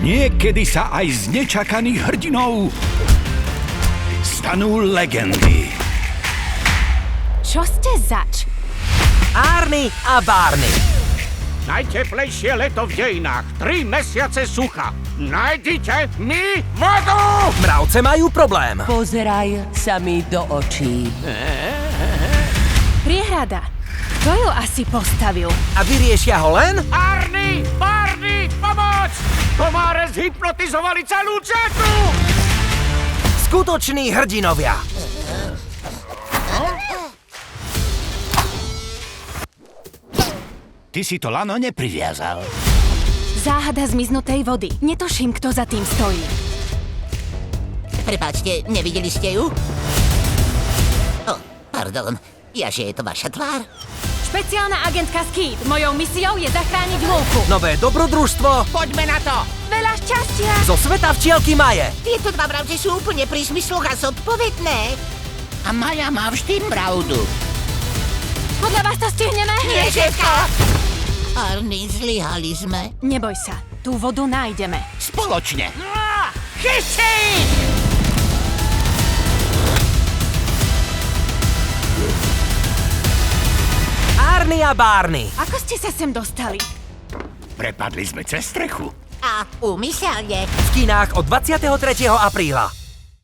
Niekedy sa aj z nečakaných hrdinov stanú legendy. Čo ste zač? Arnie a Barney. Najteplejšie leto v dejinách. 3 mesiace sucha. Nájdite mi vodu! Mravce majú problém. Pozeraj sa mi do očí. Priehrada. Kto ju asi postavil? A vyriešia ho len? Arnie! Barney! Pomoc! Komáre zhypnotizovali celú četu! Skutoční hrdinovia. Ty si to lano nepriviazal. Záhada zmiznutej vody. Netuším, kto za tým stojí. Prepáčte, nevideli ste ju? Pardon, jaže je to vaša tvár? Špeciálna agentka Skeet. Mojou misiou je zachrániť Lulku. Nové dobrodružstvo Poďme na to! Veľa šťastia! zo sveta včielky Maje. Tieto dva mravce sú úplne pri smysloch a zodpovedné. A Maja má vždy pravdu. Podľa vás to stihneme? Nie, šéfka! Arnie, zlyhali sme. Neboj sa, tú vodu nájdeme. Spoločne. Chytiť! Arnie a Barney. Ako ste sa sem dostali? Prepadli sme cez strechu. A úmyselne. V kinách od 23. apríla.